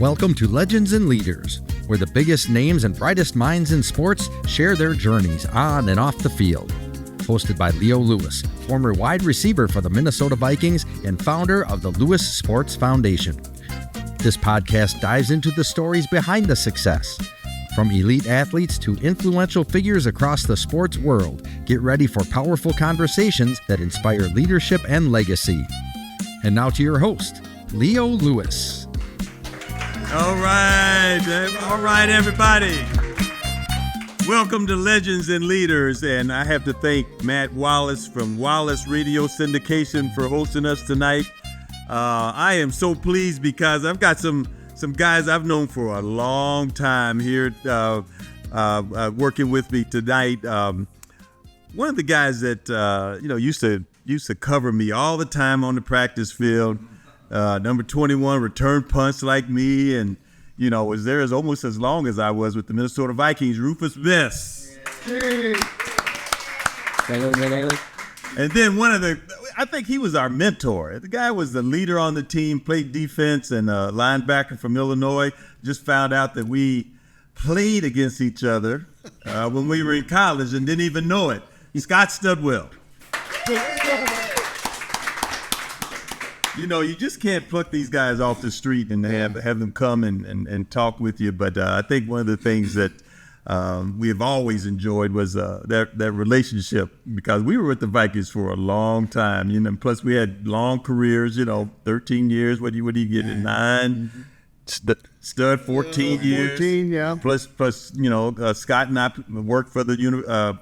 Welcome to Legends and Leaders, where the biggest names and brightest minds in sports share their journeys on and off the field. Hosted by Leo Lewis, former wide receiver for the Minnesota Vikings and founder of the Lewis Sports Foundation. This podcast dives into the stories behind the success. From elite athletes to influential figures across the sports world, get ready for powerful conversations that inspire leadership and legacy. And now to your host, Leo Lewis. All right, everybody. Welcome to Legends and Leaders, and I have to thank Matt Wallace from Wallace Radio Syndication for hosting us tonight. I am so pleased because I've got some guys I've known for a long time here working with me tonight. One of the guys that used to cover me all the time on the practice field. Number 21, return punch like me, and was there as almost as long as I was with the Minnesota Vikings. Rufus Bess. Hey. And then I think he was our mentor. The guy was the leader on the team, played defense, and a linebacker from Illinois. Just found out that we played against each other when we were in college and didn't even know it. Scott Studwell. You just can't pluck these guys off the street and have them come and talk with you. But I think one of the things that we have always enjoyed was that relationship, because we were with the Vikings for a long time. And plus we had long careers. 13 years. What do you get in 9? Stud 14 years. 14, yeah. Plus Scott and I worked for the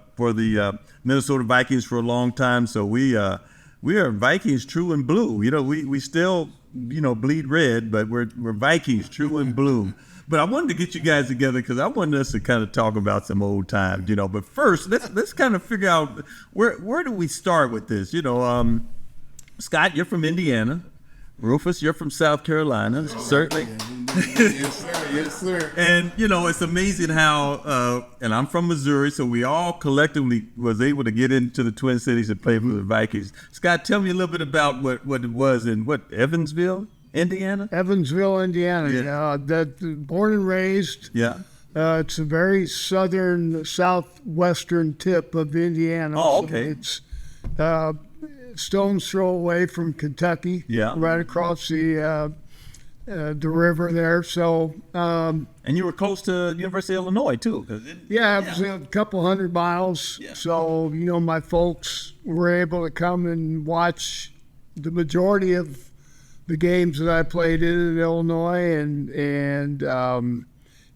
Minnesota Vikings for a long time. So we are Vikings true and blue. We still, bleed red, but we're Vikings true and blue. But I wanted to get you guys together because I wanted us to kind of talk about some old times, But first, let's kind of figure out where do we start with this? Scott, you're from Indiana. Rufus, you're from South Carolina, certainly. Yes, sir. And, it's amazing how, and I'm from Missouri, so we all collectively was able to get into the Twin Cities and play for the Vikings. Scott, tell me a little bit about what it was in, Evansville, Indiana? Evansville, Indiana, yeah. Born and raised. Yeah. It's a very southwestern tip of Indiana. Oh, okay. So it's stone's throw away from Kentucky. Yeah. Right across the river there. So. And you were close to University of Illinois too. Yeah, it was a couple 100 miles. Yeah. So my folks were able to come and watch the majority of the games that I played in Illinois, and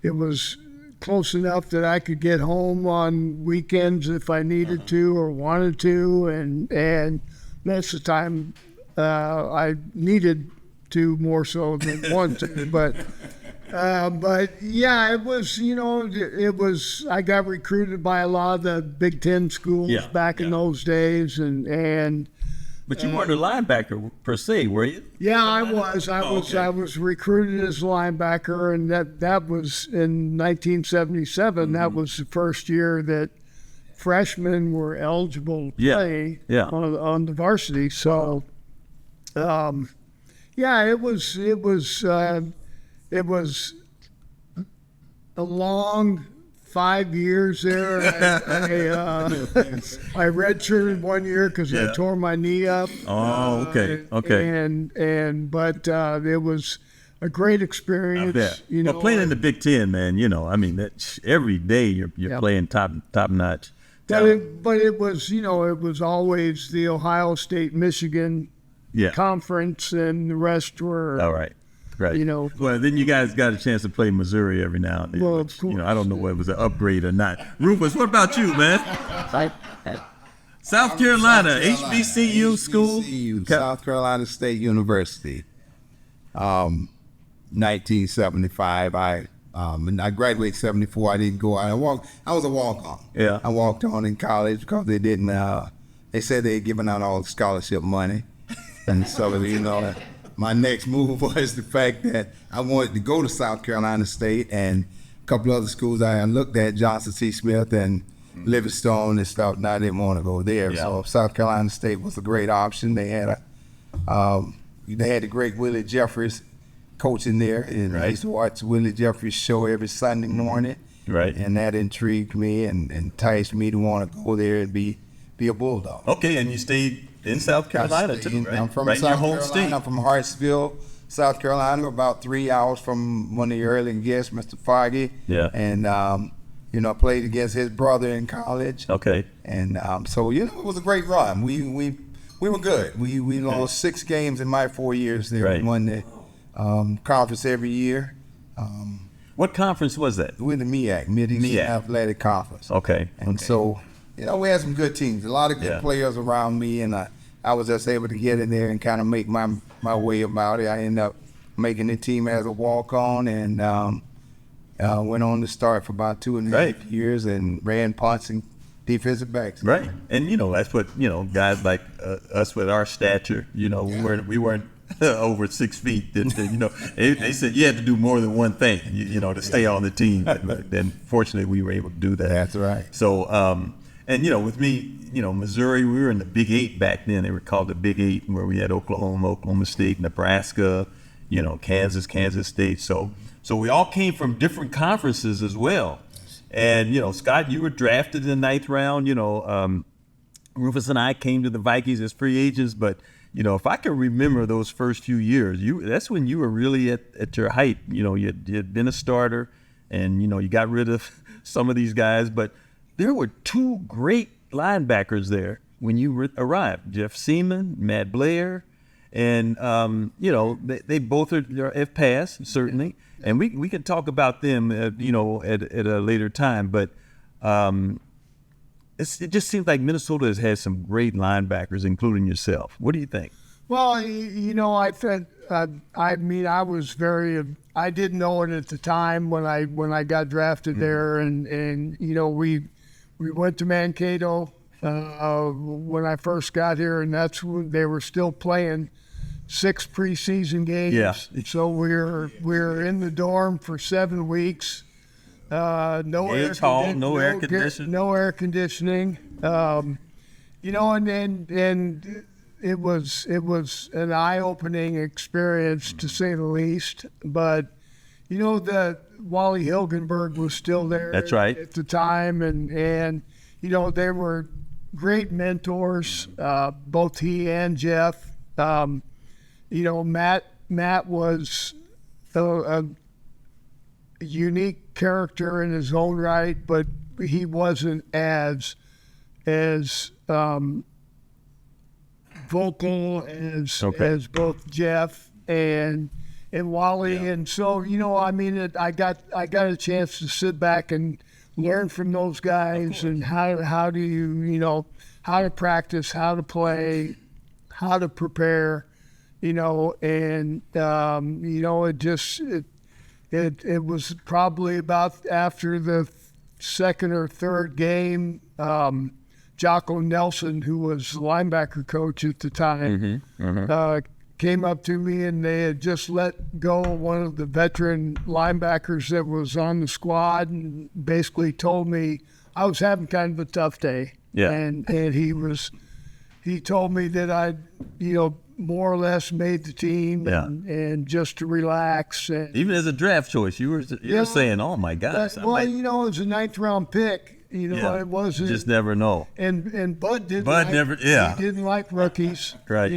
it was close enough that I could get home on weekends if I needed to or wanted to, and that's the time I needed to more so than wanted to. But yeah, it was. I got recruited by a lot of the Big Ten schools back in those days, and. But you weren't a linebacker per se, were you? Yeah, I was. I was recruited as a linebacker, and that was in 1977. Mm-hmm. That was the first year that freshmen were eligible to play on the varsity. So, it was a long 5 years there. I redshirted 1 year because I tore my knee up. Oh, okay. But it was a great experience. I bet. Playing in the Big Ten, man. That every day you're playing top notch. But it was it was always the Ohio State Michigan conference, and the rest were all right. Right. Well, then you guys got a chance to play Missouri every now and then. Well, of course. I don't know whether it was an upgrade or not. Rufus, what about you, man? South Carolina, HBCU school? South Carolina State University. 1975. I graduated 74. I didn't go. I was a walk-on. Yeah. I walked on in college because they didn't. They said they had given out all the scholarship money, and so my next move was the fact that I wanted to go to South Carolina State, and a couple other schools I looked at, Johnson C. Smith and Livingstone, and stuff, and I didn't want to go there. Yeah. So South Carolina State was a great option. They had the great Willie Jeffries coaching there, and I used to watch Willie Jeffries' show every Sunday morning. Right. And that intrigued me and enticed me to want to go there and be a Bulldog. Okay, and you stayed in South Carolina too, right? I'm from right in South your home Carolina. state. I'm from Hartsville, South Carolina, about 3 hours from one of your early guests, Mr. Foggy. Yeah. And, I played against his brother in college. Okay. And so, it was a great run. We were good. We lost 6 games in my 4 years there. Right. We won the conference every year. What conference was that? We're the MEAC, Mid-Eastern Athletic Conference. Okay. And so, we had some good teams, a lot of good players around me, and I was just able to get in there and kind of make my way about it. I ended up making the team as a walk-on, and went on to start for about 2.5 years and ran punts and defensive backs. Right. And, that's what, guys like us with our stature, we weren't over 6 feet. They said you had to do more than one thing, to stay on the team. But then fortunately we were able to do that. That's right. So, and, with me, Missouri, we were in the Big 8 back then. They were called the Big 8, where we had Oklahoma State, Nebraska, Kansas State. So we all came from different conferences as well. And, Scott, you were drafted in the 9th round. Rufus and I came to the Vikings as free agents, but if I can remember those first few years, that's when you were really at your height. You had been a starter, and you got rid of some of these guys, but there were 2 great linebackers there when you arrived: Jeff Seaman, Matt Blair, and they both have passed, certainly, and we can talk about them at a later time, but. It just seems like Minnesota has had some great linebackers, including yourself. What do you think? Well, I think I didn't know it at the time when I got drafted there, and we went to Mankato when I first got here, and that's when they were still playing 6 preseason games. Yeah. So we're in the dorm for 7 weeks. No air conditioning. And it was an eye-opening experience, to say the least. But that Wally Hilgenberg was still there. That's right. At the time, and they were great mentors, both he and Jeff. Matt was a unique character in his own right, but he wasn't as vocal as both Jeff and Wally. Yeah. And so I got a chance to sit back and learn from those guys, and how do you how to practice, how to play, how to prepare, and it was probably about after the 2nd or 3rd game, Jocko Nelson, who was the linebacker coach at the time, came up to me, and they had just let go one of the veteran linebackers that was on the squad, and basically told me I was having kind of a tough day. Yeah. And he told me that I'd, more or less made the team, and just to relax. And even as a draft choice, you were saying, "Oh my gosh!" it was a 9th round pick. It wasn't. Just never know. And Bud didn't. He didn't like rookies. Right.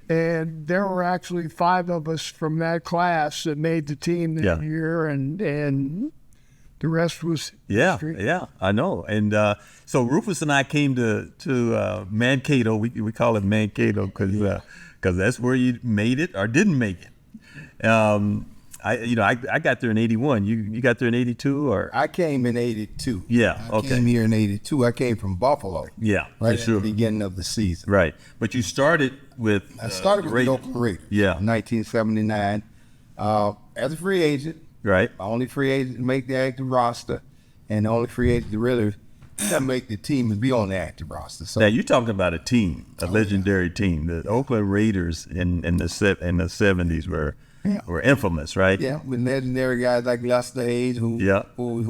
And there were actually 5 of us from that class that made the team that year, and the rest was history. Yeah, I know. And so Rufus and I came to Mankato. We call it Mankato because that's where you made it or didn't make it. I got there in 81. You got there in 82 or? I came in 82. Yeah, I came here in 82. I came from Buffalo. Yeah, right at the beginning of the season. Right, but you started with. I started with the Oakland Raiders. Yeah, 1979, as a free agent. Right. Only free agent to make the active roster, and the only free agent to really make the team and be on the active roster. So now you're talking about a team, a legendary team. The Oakland Raiders in the 70s were infamous, right? Yeah, with legendary guys like Lester Hayes, who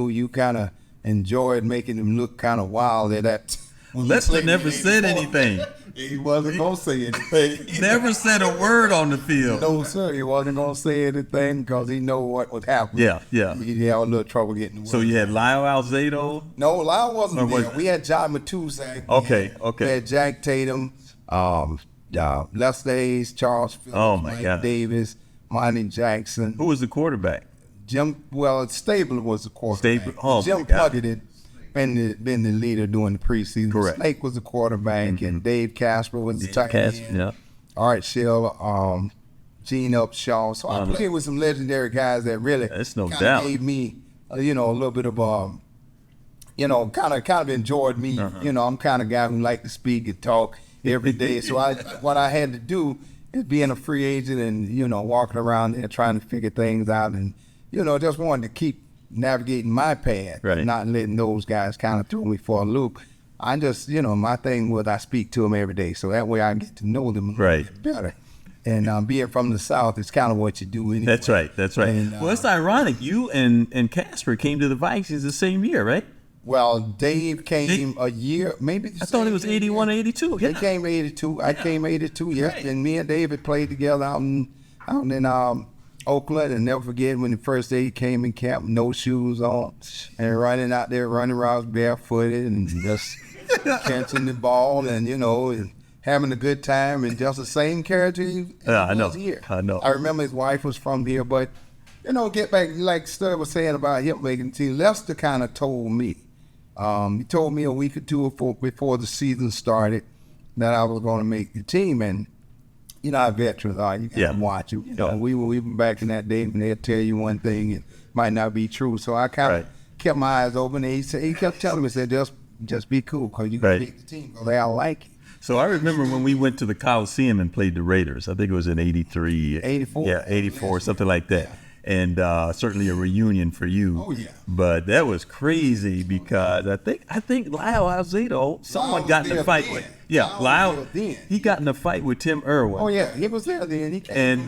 you kind of enjoyed making them look kind of wild at that Lester never said anything. He wasn't gonna say anything. Never said a word on the field. No, sir. He wasn't gonna say anything because he know what was happening. Yeah. He had a little trouble getting the word. So you had Lyle Alzado. No, Lyle wasn't Or there. We had John Matuzak. Okay. We had Jack Tatum, Lester Hayes, Charles Phillips, My Mike God. Davis, Monty Jackson. Who was the quarterback? Stabler was the quarterback. Stabler. Oh, Jim my God. Puckett had been the leader during the preseason. Correct. Snake was the quarterback, and Dave Casper was the tight end. Yeah. Art Shell, Gene Upshaw. So I played with some legendary guys that really That's no kinda doubt. gave me, a little bit of, kind of enjoyed me. I'm kind of guy who like to speak and talk every day. So what I had to do is being a free agent and, walking around there trying to figure things out and, just wanted to keep navigating my path, Right. not letting those guys kind of throw me for a loop. I just, my thing was I speak to them every day, so that way I get to know them a little Right. bit better. And being from the South, it's kind of what you do anyway. That's right. And, Well, it's ironic. You and Casper came to the Vikings the same year, right? Well, Dave came a year, maybe. I thought it was 81 or 82. He Yeah. came 82. I came 82. Yeah, Right. and me and David played together out in Oakland. And never forget when the first day he came in camp, no shoes on, and running out there, running around barefooted, and just catching the ball, and and having a good time, and just the same character he I know. was here. I know. I remember his wife was from here, but get back like Stud was saying about him making the team. Lester kind of told me. He told me a week or two before the season started that I was going to make the team, and how veterans are. You got to watch it. We were back in that day, and they'll tell you one thing, it might not be true. So I kind of kept my eyes open, and he kept telling me, said, just be cool, because you can make the team, because I like it. So I remember when we went to the Coliseum and played the Raiders. I think it was in 83. 84. Yeah, 84, something like that. And certainly a reunion for you. Oh, yeah. But that was crazy because I think Lyle Alzado, someone got in a fight with. Yeah, Lyle. He got in a fight with Tim Irwin. Oh, yeah, he was there then. He came And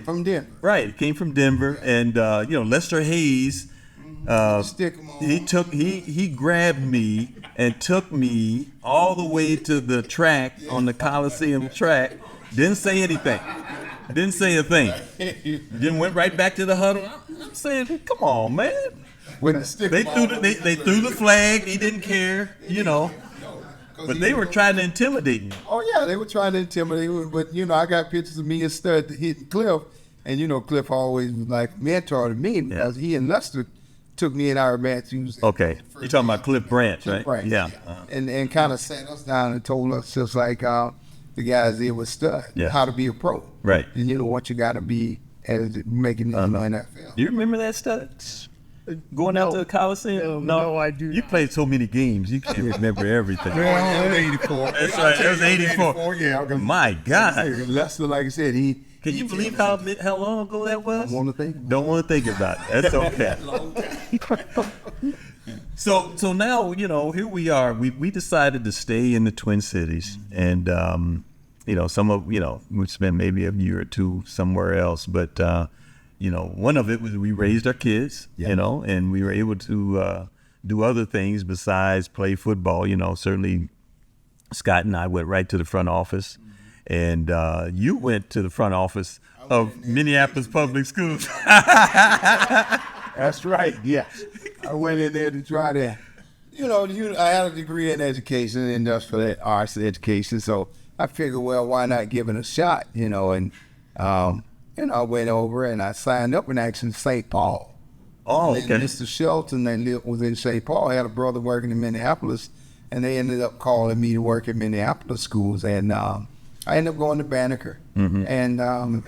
from Denver. right, it came from Denver, and Lester Hayes. Stick him on. He grabbed me and took me all the way to the track on the Coliseum track. Didn't say anything. Didn't say a thing. Then went right back to the huddle. I'm saying, come on, man. With the stick They him threw on. they threw the flag. He didn't care, But they were trying to intimidate me. Oh, yeah, they were trying to intimidate me. But, I got pictures of me and Stud hitting Cliff. And, Cliff always was like mentor to me because he and Lester took me in our matches. Okay. You're talking about Cliff Branch, right? Right. Yeah. And kind of sat us down and told us just like the guys there with Stud, Yeah. how to be a pro. Right. And what you got to be as making it in the NFL. Do you remember that stuff? Going out to the Coliseum? No, I do You not. played so many games, you can't remember everything. Well, 84. That's right. It was 84. Yeah. My God. Lester, like I said, Can you believe how long ago that was? I want to think. Don't want to think about it. That's okay. So now, here we are. We decided to stay in the Twin Cities, and we spent maybe a year or two somewhere else, but one of it was we raised our kids, and we were able to do other things besides play football. Certainly Scott and I went right to the front office, and you went to the front office of Minneapolis Public Schools. That's right. Yes, I went in there to try to, I had a degree in education, industrial arts and education, so I figured, well, why not give it a shot, and I went over and I signed up in actually St. Paul. Oh, And okay. Mr. Shelton that was in St. Paul had a brother working in Minneapolis, and they ended up calling me to work at Minneapolis schools, and I ended up going to Banneker, and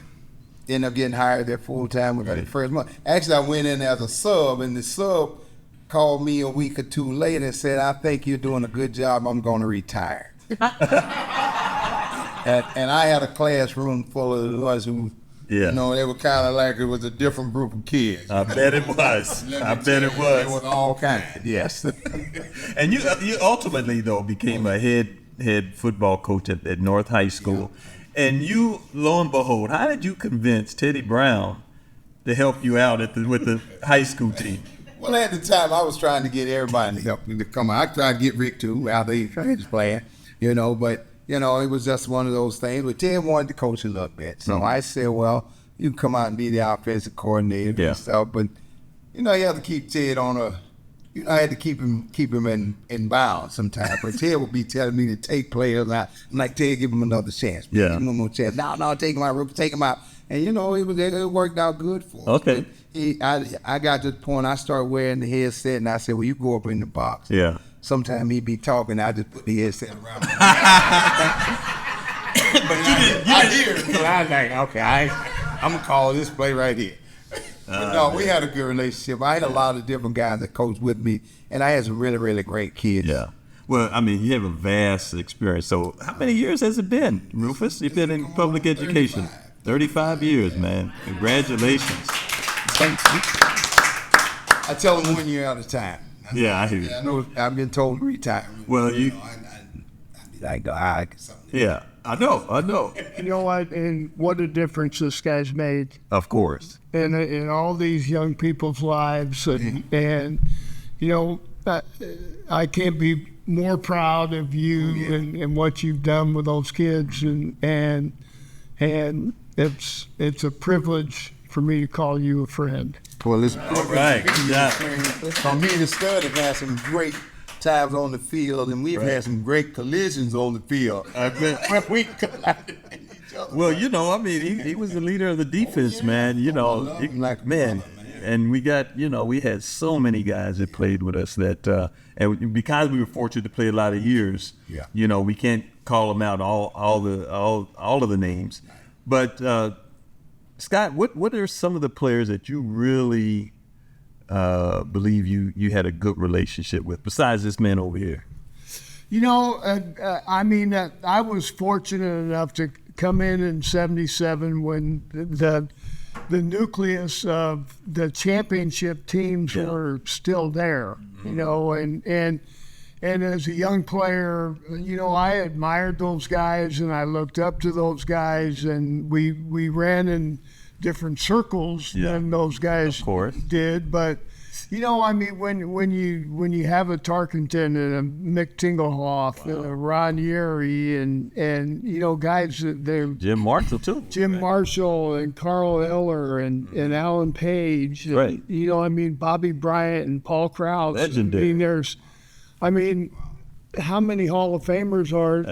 ended up getting hired there full time within the first month. Actually, I went in as a sub, and the sub called me a week or two later and said, "I think you're doing a good job. I'm going to retire." and I had a classroom full of the ones who. Yeah. They were kind of like it was a different group of kids. I bet it was. I bet it It was. was all kinds, yes. And you ultimately though became a head football coach at North High School, and you, lo and behold, how did you convince Teddy Brown to help you out with the high school team? Well, at the time, I was trying to get everybody to help me to come out. I tried to get Rick too, out there was playing, but it was just one of those things. But Ted wanted to coach a little bit, so I said, well, you can come out and be the offensive coordinator and stuff, but you have to keep Ted on I had to keep him in bounds sometimes. But Ted would be telling me to take players out. I'm like, Ted, give him another chance. Yeah. Give him one more chance. No, take him out, Rufus, take him out. And it worked out good for us. Okay. I got to the point I started wearing the headset, and I said, well, you go up in the box. Yeah. Sometimes he'd be talking, I just put the headset around. But I hear it. So I was like, okay, I'm going to call this play right here. But no, we had a good relationship. I had a lot of different guys that coached with me, and I had some really, really great kids. Yeah. Well, I mean, you have a vast experience. So how many years has it been, Rufus? You've been in public education. 35 years, man. Congratulations. Thanks. I tell them 1 year at a time. Yeah, I hear you. I know I've been told to retire. Well, I'd be like, yeah, I know. You know what? And what a difference this guy's made Of course. in all these young people's lives, and I can't be more proud of you and what you've done with those kids, and it's a privilege for me to call you a friend. well, it's All right. Yeah. For me to Stud have had some great times on the field, and we've had some great collisions on the field. We collided each other. Well, I mean, he was the leader of the defense, man. Man. And we got, we had so many guys that played with us that, and because we were fortunate to play a lot of years, we can't call them out all of the names. But Scott, what are some of the players that you really believe you had a good relationship with besides this man over here? I was fortunate enough to come in '77 when the nucleus of the championship teams were still there, and as a young player, I admired those guys and I looked up to those guys, and we ran in different circles than those guys did, but when you have a Tarkenton and a Mick Tingelhoff and a Ron Yeri and guys that they're Jim Marshall too. Jim Marshall and Carl Eller and Alan Page, and, Bobby Bryant and Paul Krause. Legendary. How many Hall of Famers are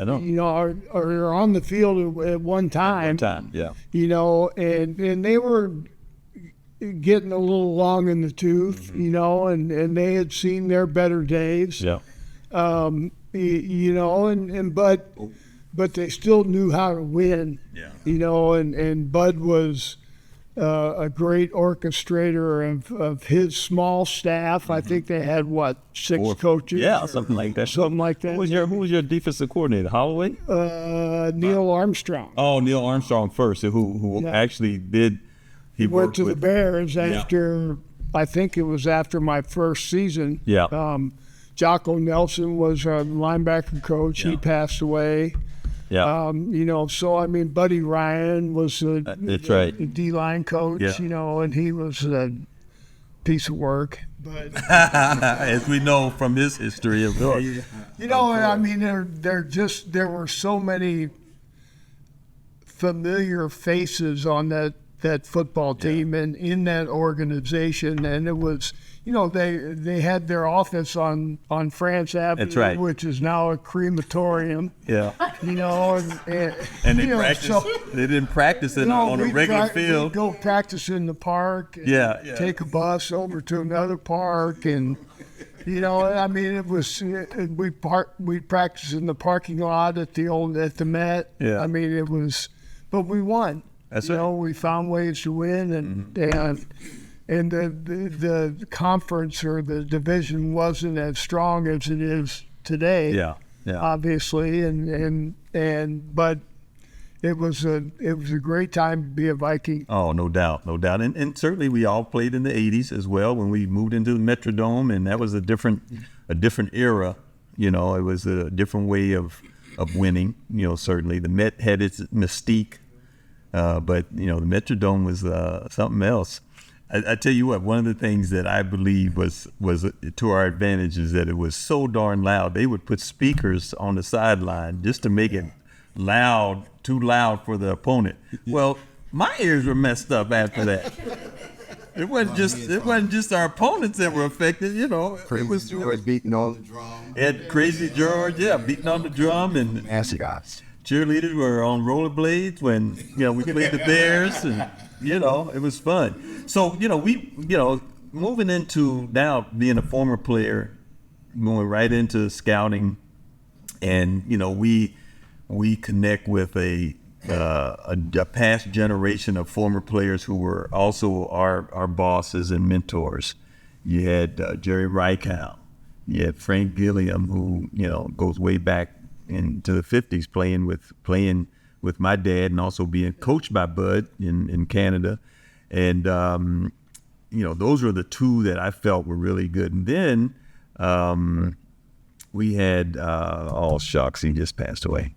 on the field at one time? And they were getting a little long in the tooth, and they had seen their better days. But they still knew how to win. And Bud was a great orchestrator of his small staff. I think they had 6 coaches? Yeah, something like that. Who was your defensive coordinator? Holloway? Neil Armstrong. Oh, Neil Armstrong first, who actually did. He went to the Bears after, I think it was after my first season. Jocko Nelson was a linebacker coach. He passed away. Buddy Ryan was the D-line coach, and he was a piece of work. But as we know from his history of there were so many familiar faces on that football team and in that organization, and it was they had their office on France Avenue, which is now a crematorium. And they practiced. They didn't practice it on a regular field. We'd go practice in the park. And take a bus over to another park, and it was we practiced in the parking lot at the Met. It was, but we won. That's right. We found ways to win, and the conference or the division wasn't as strong as it is today. Obviously, but it was a great time to be a Viking. Oh, no doubt, and certainly we all played in the '80s as well when we moved into the Metrodome, and that was a different era. It was a different way of winning. Certainly the Met had its mystique. But the Metrodome was something else. I tell you what, one of the things that I believe was to our advantage is that it was so darn loud. They would put speakers on the sideline just to make it loud, too loud for the opponent. Well, my ears were messed up after that. It wasn't just our opponents that were affected, you know. Crazy it was George beating on the drum. Had Crazy George, beating on the drum, and Mascots. cheerleaders were on rollerblades when we played the Bears, and it was fun. So we moving into now being a former player, going right into scouting, and we connect with a past generation of former players who were also our bosses and mentors. You had Jerry Reichow, you had Frank Gilliam, who goes way back into the 50s, playing with my dad and also being coached by Bud in Canada, and those were the two that I felt were really good. And then we had he just passed away.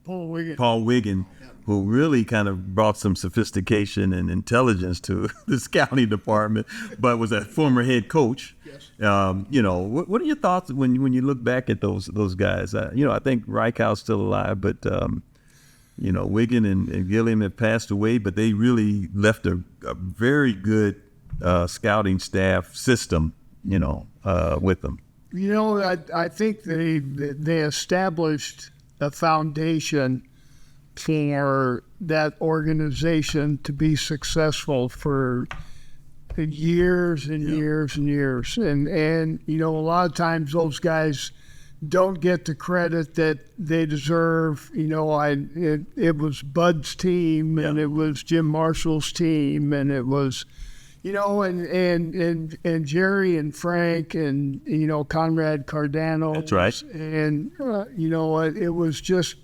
Paul Wiggin, who really kind of brought some sophistication and intelligence to the scouting department, but was a former head coach. Yes. What are your thoughts when you look back at those guys? I think Reichow's still alive, but Wiggin and Gilliam have passed away, but they really left a very good scouting staff system, with them. I think they established a foundation for that organization to be successful for years and years and years. And a lot of times those guys don't get the credit that they deserve. It was Bud's team, and it was Jim Marshall's team, and it was and Jerry and Frank and Conrad Cardano. That's right. And it was just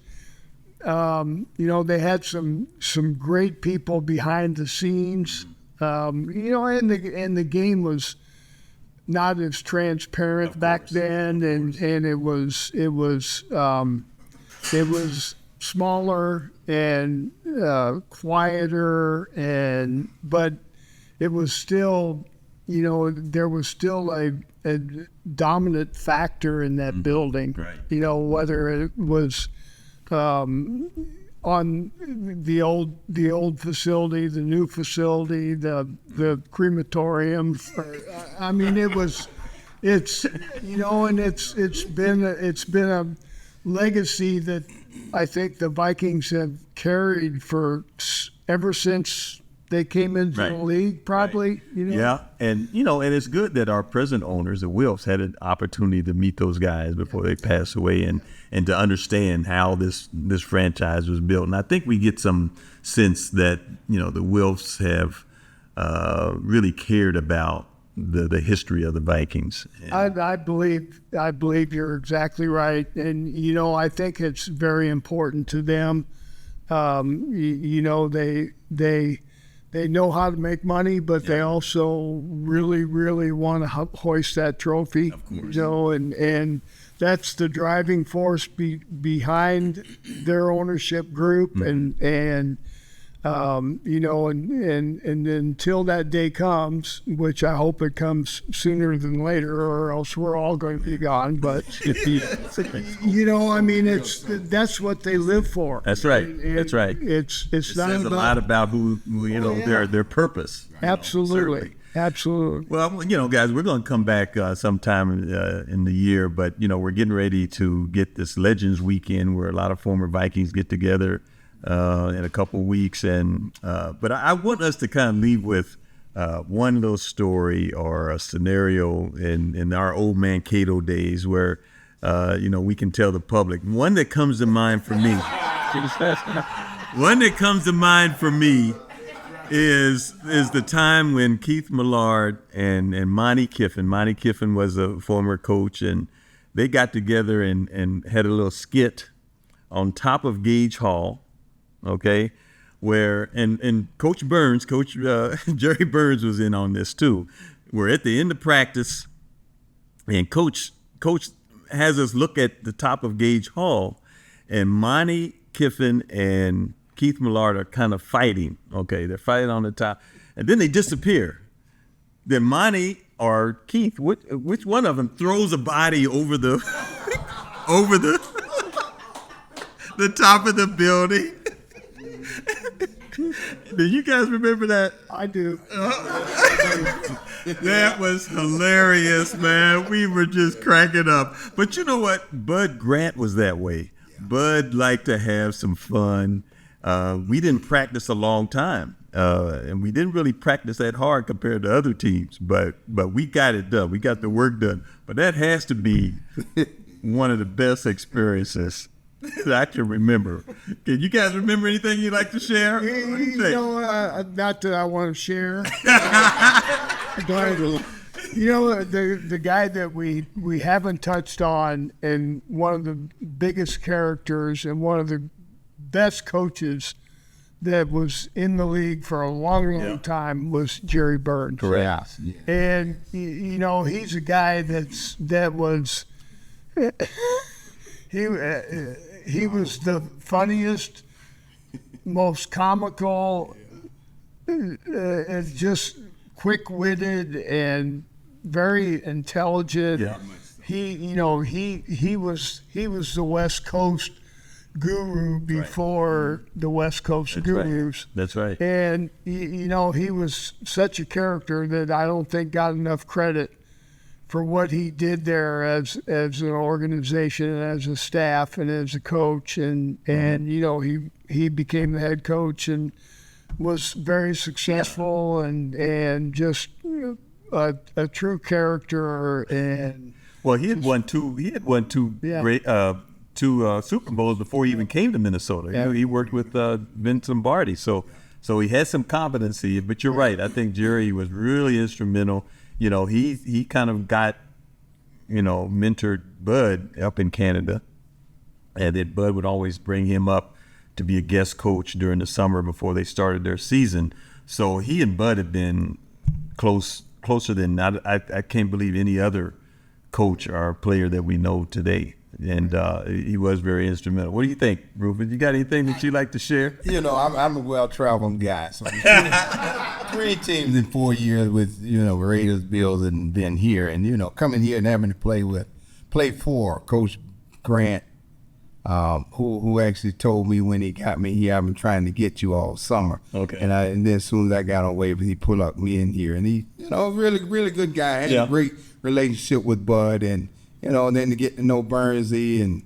they had some great people behind the scenes. And the game was not as transparent back then, and it was smaller and quieter, but it was still, there was still a dominant factor in that building. Right. Whether it was on the old facility, the new facility, the crematorium. It's been a legacy that I think the Vikings have carried for ever since they came into the league, probably. Yeah, and and it's good that our present owners, the Wilfs, had an opportunity to meet those guys before they passed away, and to understand how this franchise was built. And I think we get some sense that the Wilfs have really cared about the history of the Vikings. I believe you're exactly right, and I think it's very important to them. They know how to make money, but they also really, really want to hoist that trophy. Of course. And that's the driving force behind their ownership group, and until that day comes, which I hope it comes sooner than later, or else we're all going to be gone. But that's what they live for. That's right. That's right. It says a lot about who their purpose. Absolutely. Absolutely. Well, guys, we're going to come back sometime in the year, but we're getting ready to get this Legends Weekend where a lot of former Vikings get together in a couple of weeks, and but I want us to kind of leave with one little story or a scenario in our old man Cato days where we can tell the public. One that comes to mind for me. One that comes to mind for me is the time when Keith Millard and Monty Kiffin. Monty Kiffin was a former coach, and they got together and had a little skit on top of Gage Hall. Okay, where and Coach Jerry Burns was in on this too. We're at the end of practice, and Coach has us look at the top of Gage Hall, and Monty Kiffin and Keith Millard are kind of fighting. Okay, they're fighting on the top, and then they disappear. Then Monty or Keith, which one of them throws a body over the over the top of the building? Do you guys remember that? I do. That was hilarious, man. We were just cracking up. But you know what? Bud Grant was that way. Bud liked to have some fun. We didn't practice a long time. And we didn't really practice that hard compared to other teams, but we got it done. We got the work done. But that has to be one of the best experiences that I can remember. Can you guys remember anything you'd like to share? Not that I want to share. The guy that we haven't touched on, and one of the biggest characters and one of the best coaches that was in the league for a long time was Jerry Burns. Correct. Yeah. And he's a guy that was he was the funniest, most comical, just quick-witted and very intelligent. Yeah. He was the West Coast guru before the West Coast gurus. That's right. And he was such a character that I don't think got enough credit for what he did there as an organization and as a staff and as a coach. And he became the head coach and was very successful and just a true character. And well, he had won two great two Super Bowls before he even came to Minnesota. Yeah. He worked with Vince Lombardi, so he had some competency. But you're right. I think Jerry was really instrumental. He kind of got mentored Bud up in Canada, and then Bud would always bring him up to be a guest coach during the summer before they started their season. So he and Bud had been closer than I can't believe any other coach or player that we know today. And he was very instrumental. What do you think, Rufus? You got anything that you'd like to share? I'm a well-traveled guy. So 3 teams in 4 years with, Raiders, Bills, and then here. And, coming here and having to play for Coach Grant, who actually told me when he got me here, I've been trying to get you all summer. Okay. And then as soon as I got on waivers, he pulled up me in here. And he, really, really good guy. I had a great relationship with Bud, and then to get to know Burnsy and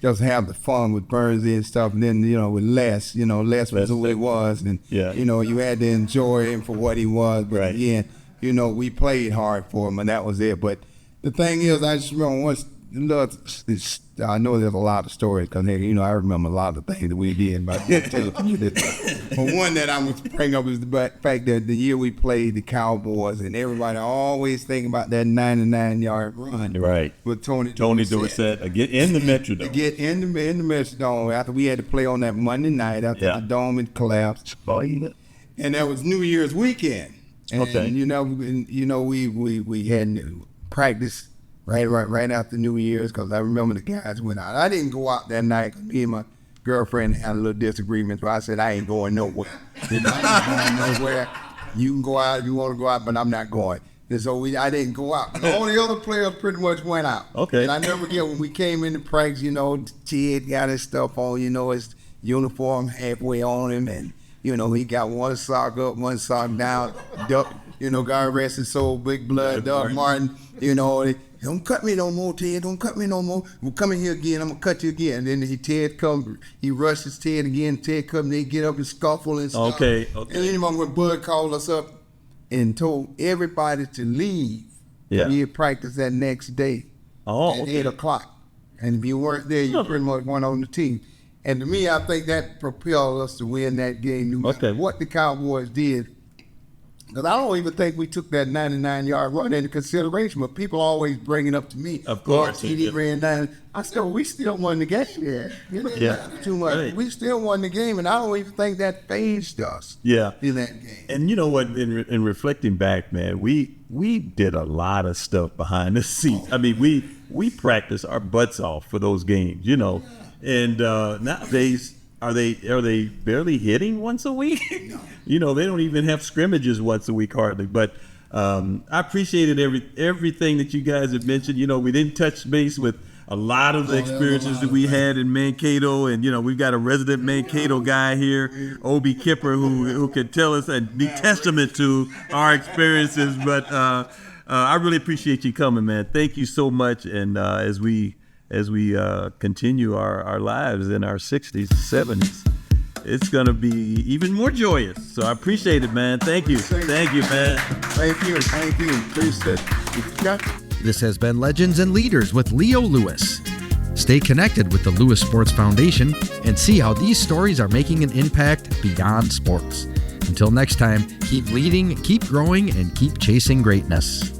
just have the fun with Burnsy and stuff. And then, with Les, Les was who he was. And, you had to enjoy him for what he was. But again, we played hard for him, and that was it. But the thing is, I just remember once, I know there's a lot of stories because, I remember a lot of the things that we did. But one that I was bring up is the fact that the year we played the Cowboys, and everybody always thinking about that 99-yard run. Right. With Tony Dorsett get in the Metrodome. To get in the Metrodome after we had to play on that Monday night after the dome had collapsed. And that was New Year's weekend. And, we had practice right after New Year's, because I remember the guys went out. I didn't go out that night because me and my girlfriend had a little disagreement, so I said, I ain't going nowhere. I ain't going nowhere. You can go out if you want to go out, but I'm not going. And so I didn't go out. All the other players pretty much went out. Okay. And I never forget when we came into practice, Ted got his stuff on, his uniform halfway on him, and, he got one sock up, one sock down. Duck, God rest his soul, Big Blood, Doug Martin, don't cut me no more, Ted. Don't cut me no more. We'll come in here again. I'm going to cut you again. And then Ted comes. He rushes Ted again. Ted comes. They get up and scuffle and stuff. Okay. And then when Bud called us up and told everybody to leave, we had practice that next day at 8 o'clock. And if you weren't there, you pretty much weren't on the team. And to me, I think that propelled us to win that game. No matter what the Cowboys did. Because I don't even think we took that 99-yard run into consideration, but people always bring it up to me. Of course. He ran down. I said, we still won the game. Too much. Right. We still won the game, and I don't even think that fazed us in that game. And you know what, in reflecting back, man, we did a lot of stuff behind the scenes. I mean, we practiced our butts off for those games, And nowadays, Are they barely hitting once a week? No. You know, they don't even have scrimmages once a week hardly. But I appreciated everything that you guys have mentioned. You know, we didn't touch base with a lot of the experiences that we had in Mankato, and you know, we've got a resident Mankato guy here, Obi Kipper, who can tell us and be testament to our experiences. But I really appreciate you coming, man. Thank you so much. And as we continue our lives in our 60s, 70s, it's going to be even more joyous. So I appreciate it, man. Thank you. Thank you, man. Thank you. Appreciate it. This has been Legends and Leaders with Leo Lewis. Stay connected with the Lewis Sports Foundation and see how these stories are making an impact beyond sports. Until next time, keep leading, keep growing, and keep chasing greatness.